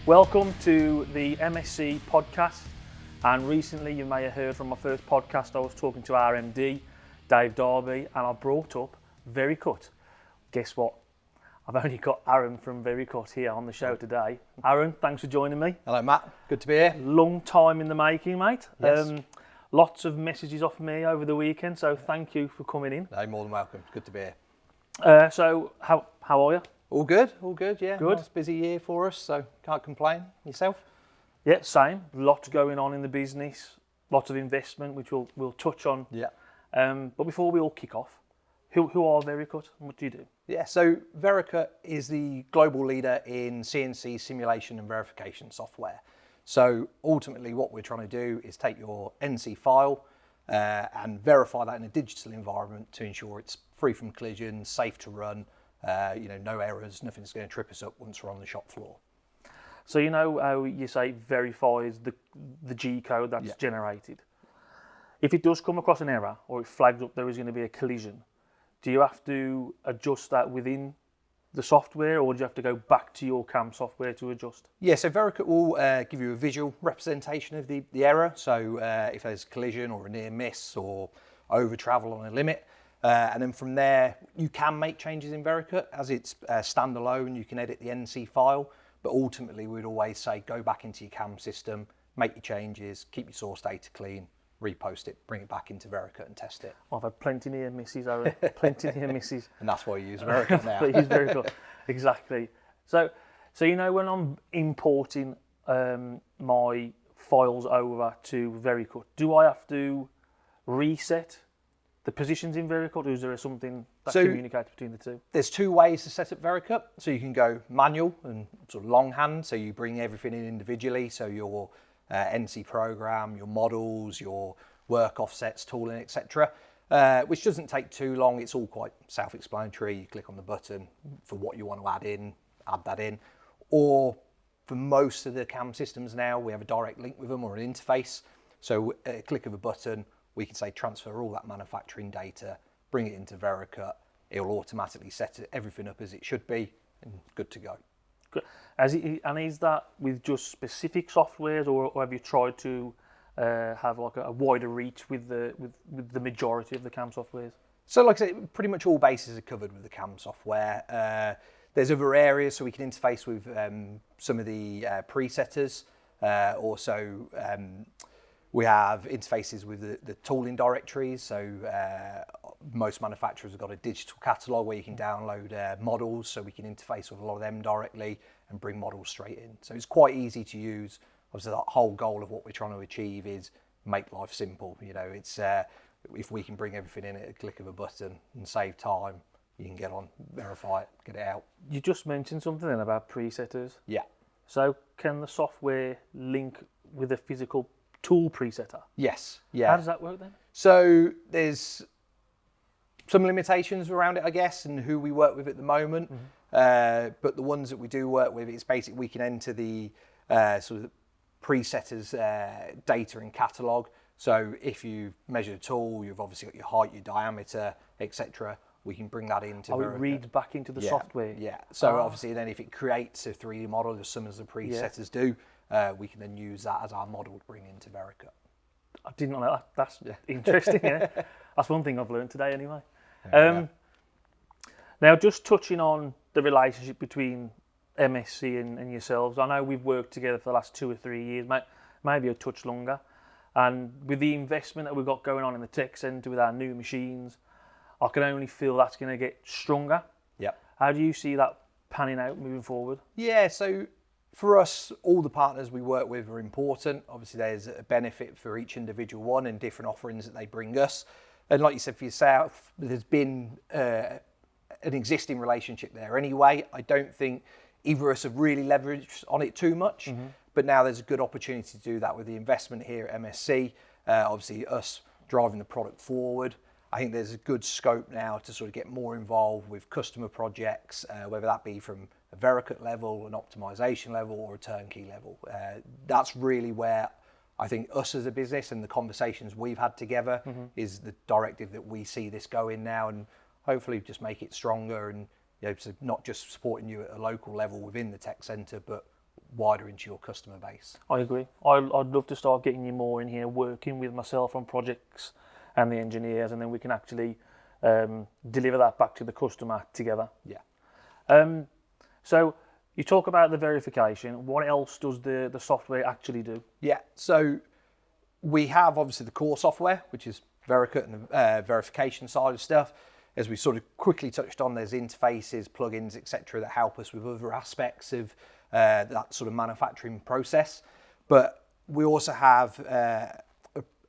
Welcome to the MSc podcast, and recently you may have heard from my first podcast I was talking to our MD, Dave Darby, and I brought up Vericut. Guess what? I've only got Arran from Vericut here on the show today. Arran, thanks for joining me. Hello Matt, good to be here. Long time in the making, mate. Yes. Lots of messages off me over the weekend, so thank you for coming in. No, more than welcome, good to be here. So how are you? All good, yeah. Good. Nice busy year for us, so can't complain. Yourself? Yeah, same. Lots going on in the business, lots of investment, which we'll touch on. Yeah. But before we all kick off, who are Vericut and what do you do? Yeah, so Vericut is the global leader in CNC simulation and verification software. So ultimately what we're trying to do is take your NC file and verify that in a digital environment to ensure it's free from collisions, safe to run, no errors, nothing's going to trip us up once we're on the shop floor. So you know how you say verifies the G code that's generated. If it does come across an error or it flags up there is going to be a collision, do you have to adjust that within the software, or do you have to go back to your CAM software to adjust? Yeah, so Vericut will give you a visual representation of the error. So if there's a collision or a near miss or over travel on a limit, and then from there you can make changes in Vericut as it's standalone. You can edit the NC file, but ultimately we'd always say go back into your CAM system, make your changes, keep your source data clean, repost it, bring it back into Vericut and test it. I've had plenty near misses, Aaron. Plenty near misses. And that's why you use Vericut now. Use Vericut, exactly. So when I'm importing my files over to Vericut, do I have to reset the positions in Vericut, or is there something that communicates between the two? There's two ways to set up Vericut. So you can go manual and sort of longhand, so you bring everything in individually, so your NC program, your models, your work offsets, tooling, etc., which doesn't take too long. It's all quite self-explanatory. You click on the button for what you want to add that in. Or for most of the CAM systems now, we have a direct link with them or an interface. So a click of a button, we can say transfer all that manufacturing data, bring it into Vericut. It'll automatically set everything up as it should be, and good to go. And is that with just specific softwares, or have you tried to have like a wider reach with the majority of the CAM softwares? So like I say, pretty much all bases are covered with the CAM software. There's other areas, so we can interface with some of the presetters. Also, we have interfaces with the tooling directories. So most manufacturers have got a digital catalog where you can download models, so we can interface with a lot of them directly and bring models straight in. So it's quite easy to use. Obviously, that whole goal of what we're trying to achieve is make life simple. It's if we can bring everything in at a click of a button and save time, you can get on, verify it, get it out. You just mentioned something then about presetters. Yeah. So can the software link with a physical tool presetter? Yes. Yeah. How does that work then? So there's some limitations around it, I guess, and who we work with at the moment. But the ones that we do work with, it's basically we can enter the sort of presetters data and catalog. So if you measure a tool, you've obviously got your height, your diameter, etc. We can bring that into Vericut. It reads back into the software. Yeah. So obviously, then if it creates a 3D model, as some of the presetters do, we can then use that as our model to bring into Vericut. I didn't know that. That's interesting. Yeah, that's one thing I've learned today, anyway. Now, just touching on the relationship between MSc and yourselves, I know we've worked together for the last 2 or 3 years, maybe a touch longer. And with the investment that we've got going on in the tech centre with our new machines, I can only feel that's going to get stronger. Yep. How do you see that panning out moving forward? Yeah, so for us, all the partners we work with are important. Obviously, there's a benefit for each individual one and different offerings that they bring us. And like you said for yourself, there's been an existing relationship there anyway. I don't think either of us have really leveraged on it too much, but now there's a good opportunity to do that with the investment here at MSc. Obviously, us driving the product forward. I think there's a good scope now to sort of get more involved with customer projects, whether that be from a Vericut level, an optimization level, or a turnkey level. That's really where I think us as a business and the conversations we've had together is the directive that we see this going now, and hopefully just make it stronger and so not just supporting you at a local level within the tech centre, but wider into your customer base. I agree. I'd love to start getting you more in here, working with myself on projects and the engineers, and then we can actually deliver that back to the customer together. Yeah. So you talk about the verification. What else does the software actually do? Yeah. So we have obviously the core software, which is Vericut and the verification side of stuff. As we sort of quickly touched on, there's interfaces, plugins, etc., that help us with other aspects of that sort of manufacturing process. But we also have a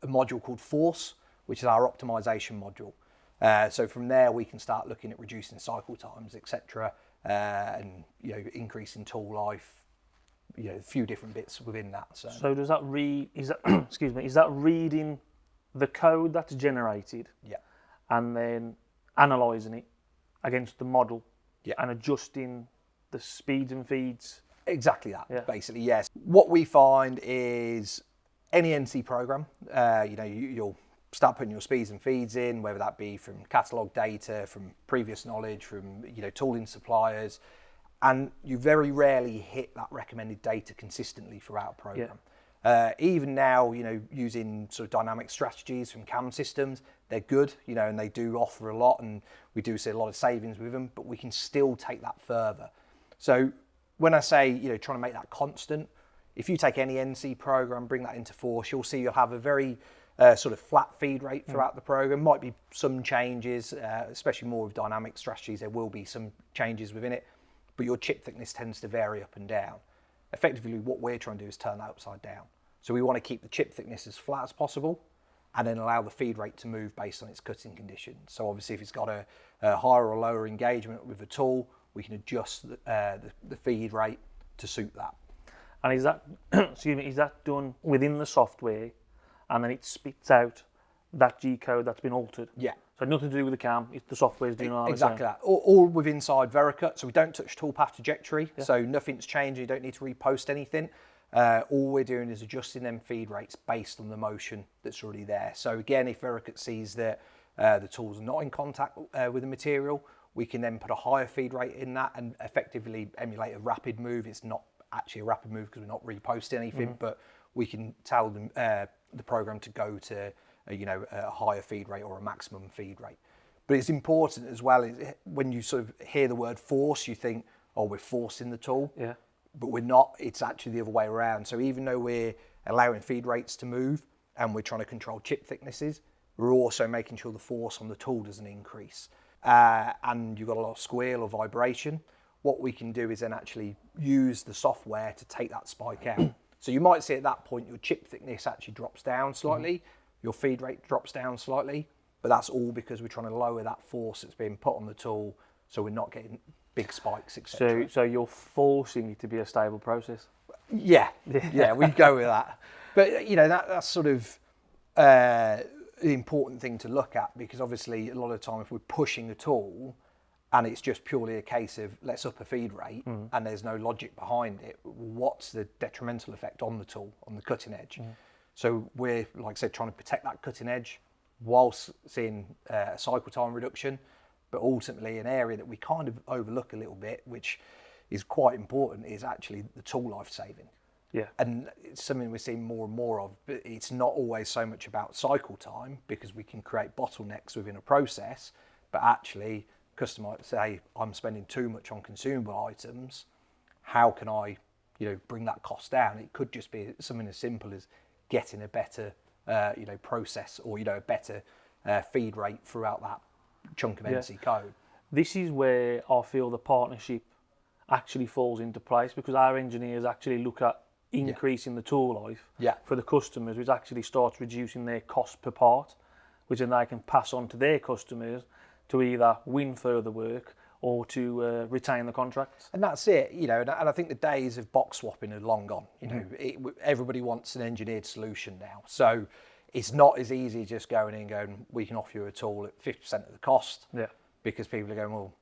module called Force, which is our optimization module. So from there, we can start looking at reducing cycle times, etc., and increasing tool life. A few different bits within that. So does that read? Is that excuse me? Is that reading the code that's generated? Yeah. And then analysing it against the model. Yeah. And adjusting the speeds and feeds. Exactly that. Yeah. Basically, yes. What we find is any NC program. You'll start putting your speeds and feeds in, whether that be from catalogue data, from previous knowledge, from tooling suppliers. And you very rarely hit that recommended data consistently throughout a program. Yeah. Even now, using sort of dynamic strategies from CAM systems, they're good, and they do offer a lot, and we do see a lot of savings with them, but we can still take that further. So when I say, trying to make that constant, if you take any NC program, bring that into Force, you'll see you'll have a very sort of flat feed rate throughout the program. Might be some changes, especially more with dynamic strategies, there will be some changes within it. But your chip thickness tends to vary up and down. Effectively, what we're trying to do is turn that upside down. So we want to keep the chip thickness as flat as possible and then allow the feed rate to move based on its cutting conditions. So obviously, if it's got a higher or lower engagement with the tool, we can adjust the feed rate to suit that. And is that, is that done within the software and then it spits out that G code that's been altered? Yeah. So nothing to do with the CAM, the software's doing all exactly that. All with inside Vericut, so we don't touch toolpath trajectory, so nothing's changing, you don't need to repost anything. All we're doing is adjusting them feed rates based on the motion that's already there. So again, if Vericut sees that the tool's not in contact with the material, we can then put a higher feed rate in that and effectively emulate a rapid move. It's not actually a rapid move because we're not reposting anything, but we can tell them the program to go to a higher feed rate or a maximum feed rate. But it's important as well, when you sort of hear the word force, you think, oh, we're forcing the tool. Yeah. But we're not, it's actually the other way around. So even though we're allowing feed rates to move and we're trying to control chip thicknesses, we're also making sure the force on the tool doesn't increase. And you've got a lot of squeal or vibration. What we can do is then actually use the software to take that spike out. So you might see at that point your chip thickness actually drops down slightly, your feed rate drops down slightly, but that's all because we're trying to lower that force that's being put on the tool so we're not getting big spikes, etc. So you're forcing it to be a stable process? Yeah, we'd go with that. But that's sort of the important thing to look at, because obviously a lot of the time if we're pushing a tool and it's just purely a case of let's up a feed rate and there's no logic behind it, what's the detrimental effect on the tool, on the cutting edge? So we're, like I said, trying to protect that cutting edge whilst seeing a cycle time reduction, but ultimately an area that we kind of overlook a little bit, which is quite important, is actually the tool life saving. Yeah. And it's something we're seeing more and more of, but it's not always so much about cycle time, because we can create bottlenecks within a process, but actually customer might say, I'm spending too much on consumable items, how can I bring that cost down? It could just be something as simple as getting a better process or a better feed rate throughout that chunk of NC code. This is where I feel the partnership actually falls into place, because our engineers actually look at increasing the tool life for the customers, which actually starts reducing their cost per part, which then they can pass on to their customers to either win further work or to retain the contracts. And that's it, and I think the days of box swapping are long gone. Everybody wants an engineered solution now. So it's not as easy just going in and going, we can offer you a tool at 50% of the cost. Yeah. Because people are going, well,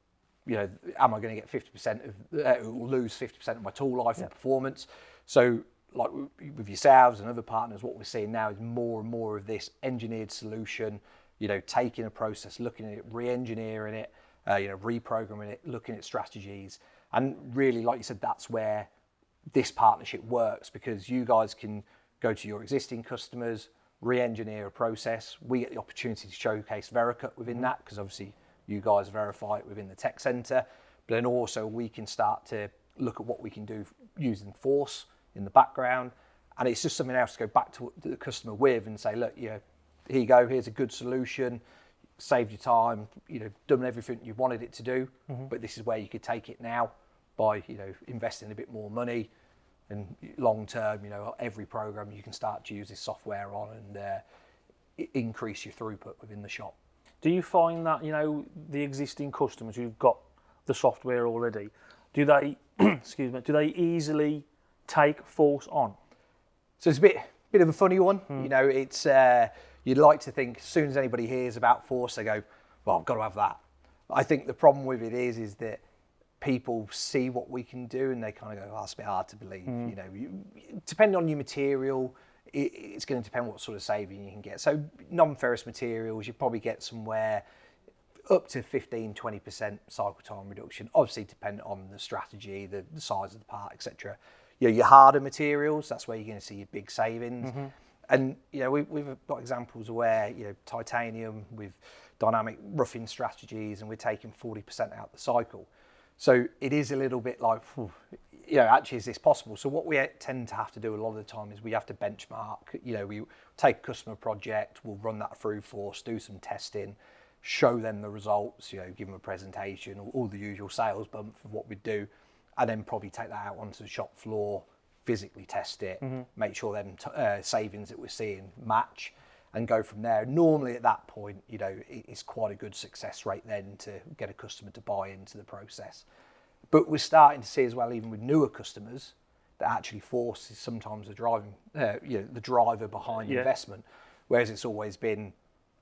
am I going to get 50% of, lose 50% of my tool life and performance? So like with yourselves and other partners, what we're seeing now is more and more of this engineered solution, taking a process, looking at it, re-engineering it, reprogramming it, looking at strategies. And really, like you said, that's where this partnership works because you guys can go to your existing customers, re-engineer a process. We get the opportunity to showcase Vericut within that because obviously you guys verify it within the tech centre, but then also we can start to look at what we can do using Force in the background. And it's just something else to go back to the customer with and say, look, here you go, here's a good solution, saved you time, done everything you wanted it to do, but this is where you could take it now by, investing a bit more money. And long term, every program you can start to use this software on and increase your throughput within the shop. Do you find that, the existing customers who've got the software already, do they, do they easily take Force on? So it's a bit of a funny one. It's you'd like to think as soon as anybody hears about Force, they go, well, I've got to have that. I think the problem with it is that people see what we can do and they kind of go, oh, it's a bit hard to believe. Depending on your material, it's going to depend what sort of saving you can get. So non-ferrous materials, you probably get somewhere up to 15-20% cycle time reduction, obviously dependent on the strategy, the size of the part, etc. Your harder materials, that's where you're going to see your big savings. And we've got examples where titanium with dynamic roughing strategies, and we're taking 40% out the cycle. So it is a little bit like, actually, is this possible? So what we tend to have to do a lot of the time is we have to benchmark. We take a customer project, we'll run that through Force, do some testing, show them the results, give them a presentation, all the usual sales bump of what we do, and then probably take that out onto the shop floor, physically test it, make sure them savings that we're seeing match, and go from there. Normally at that point, it's quite a good success rate then to get a customer to buy into the process. But we're starting to see as well, even with newer customers, that actually Force is sometimes the driver behind investment, whereas it's always been,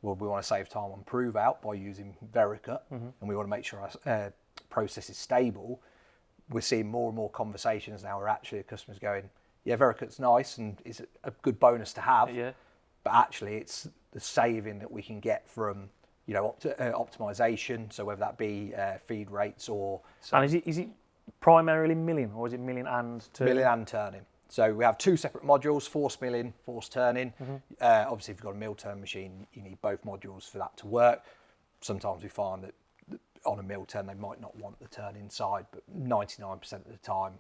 well, we want to save time on prove out by using Vericut, and we want to make sure our process is stable. We're seeing more and more conversations now where actually customers going, yeah, Vericut's nice and it's a good bonus to have, but actually it's the saving that we can get from optimization. So whether that be feed rates or... And is it primarily milling, or is it milling and turning? Milling and turning. So we have two separate modules, Force milling, Force turning. Obviously, if you've got a mill turn machine, you need both modules for that to work. Sometimes we find that on a mill turn, they might not want the turn inside, but 99% of the time,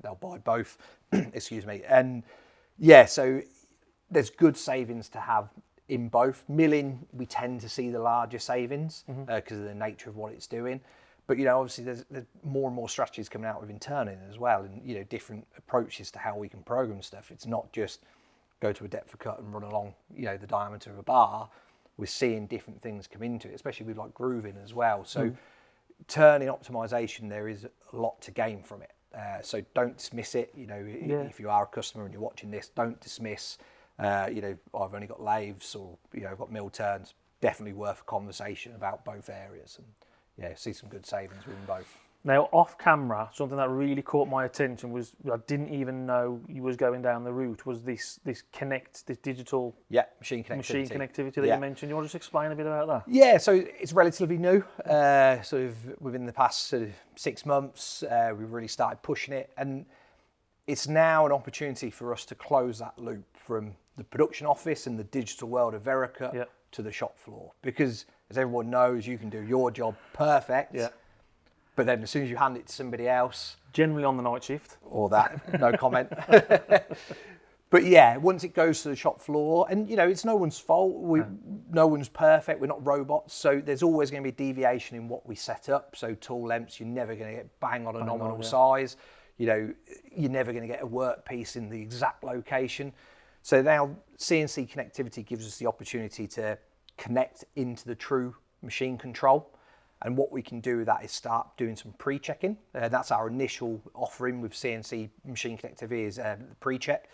they'll buy both. Excuse me. And so there's good savings to have in both. Milling, we tend to see the larger savings because of the nature of what it's doing. But, obviously there's more and more strategies coming out within turning as well, and, different approaches to how we can program stuff. It's not just go to a depth of cut and run along, the diameter of a bar. We're seeing different things come into it, especially with like grooving as well. So turning optimization, there is a lot to gain from it. So don't dismiss it. If you are a customer and you're watching this, don't dismiss, I've only got lathes or, I've got mill turns. Definitely worth a conversation about both areas, and see some good savings within both. Now, off camera, something that really caught my attention was, I didn't even know you was going down the route, was this digital machine connectivity that you mentioned. You want to just explain a bit about that? Yeah, so it's relatively new. Sort of within the past 6 months, we've really started pushing it, and it's now an opportunity for us to close that loop from the production office and the digital world of Vericut to the shop floor. Because as everyone knows, you can do your job perfect. But then as soon as you hand it to somebody else... Generally on the night shift. Or that, no comment. But once it goes to the shop floor, and it's no one's fault, no one's perfect, we're not robots, so there's always going to be deviation in what we set up. So tool lengths, you're never going to get bang on a nominal size. You're never going to get a workpiece in the exact location. So now CNC connectivity gives us the opportunity to connect into the true machine control. And what we can do with that is start doing some pre-checking. That's our initial offering with CNC machine connectivity, is the pre-check.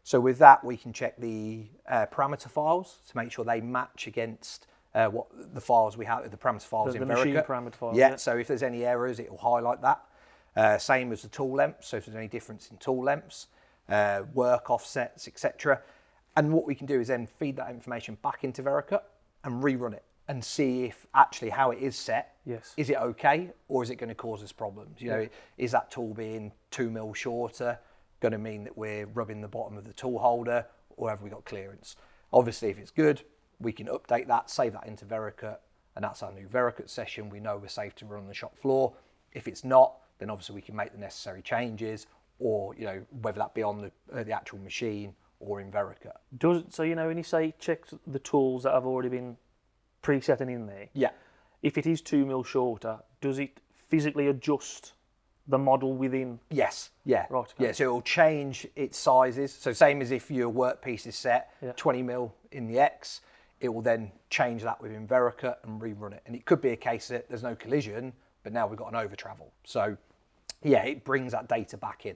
So with that, we can check the parameter files to make sure they match against what the files we have, the parameter files in Vericut. The machine parameter files. So if there's any errors, it will highlight that. Same as the tool lengths. So if there's any difference in tool lengths, work offsets, etc. And what we can do is then feed that information back into Vericut and rerun it, and see if actually how it is set, is it okay, or is it going to cause us problems? Is that tool being 2 mil shorter? going to mean that we're rubbing the bottom of the tool holder, or have we got clearance? Obviously, if it's good, we can update that, save that into Vericut, and that's our new Vericut session. We know we're safe to run on the shop floor. If it's not, then obviously we can make the necessary changes, or whether that be on the actual machine or in Vericut. So when you say check the tools that have already been preset and in there, Yeah. if it is 2 mil shorter, does it physically adjust the model within? Yes. Yeah. Right. Okay. Yeah. So it will change its sizes. So same as if your workpiece is set 20 mil in the X, it will then change that within Vericut and rerun it. And it could be a case that there's no collision, but now we've got an over travel. So yeah, it brings that data back in.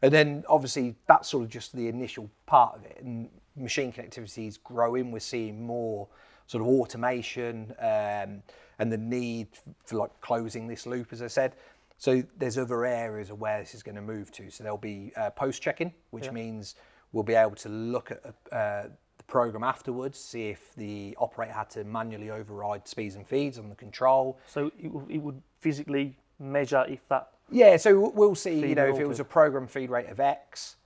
And then obviously that's sort of just the initial part of it. And machine connectivity is growing. We're seeing more sort of automation and the need for like closing this loop, as I said. So there's other areas of where this is going to move to. So there'll be post-checking, which means we'll be able to look at the program afterwards, see if the operator had to manually override speeds and feeds on the control. So it would physically measure if that... Yeah, so we'll see, if it altered. was a program feed rate of X,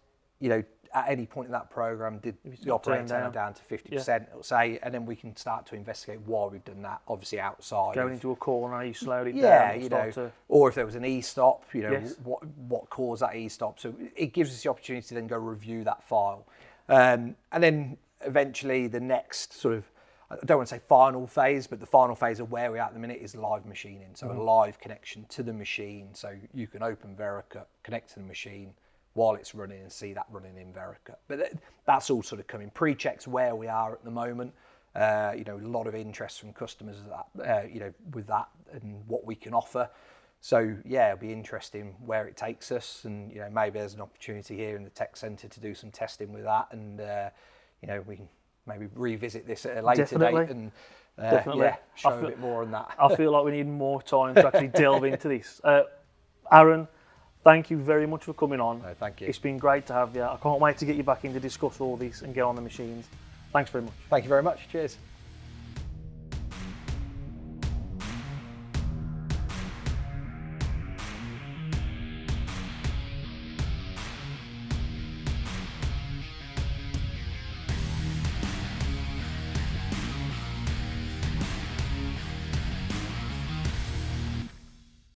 at any point in that program, did the operator turn it down to 50%, it'll say, and then we can start to investigate why we've done that, obviously outside. Going into a corner, you slowed it down. Or if there was an E-stop, Yes. what caused that E-stop. So it gives us the opportunity to then go review that file. And then eventually the next sort of, I don't want to say final phase, but the final phase of where we're at the minute is live machining. So a live connection to the machine. So you can open Vericut, connect to the machine while it's running and see that running in Vericut. But that's all sort of coming. Pre-checks where we are at the moment. A lot of interest from customers with that and what we can offer. So yeah, it'll be interesting where it takes us, and maybe there's an opportunity here in the tech centre to do some testing with that, and we can maybe revisit this at a later date and show a bit more on that. I feel like we need more time to actually delve into this. Arran, thank you very much for coming on. No, thank you. It's been great to have you. I can't wait to get you back in to discuss all this and get on the machines. Thanks very much. Thank you very much. Cheers.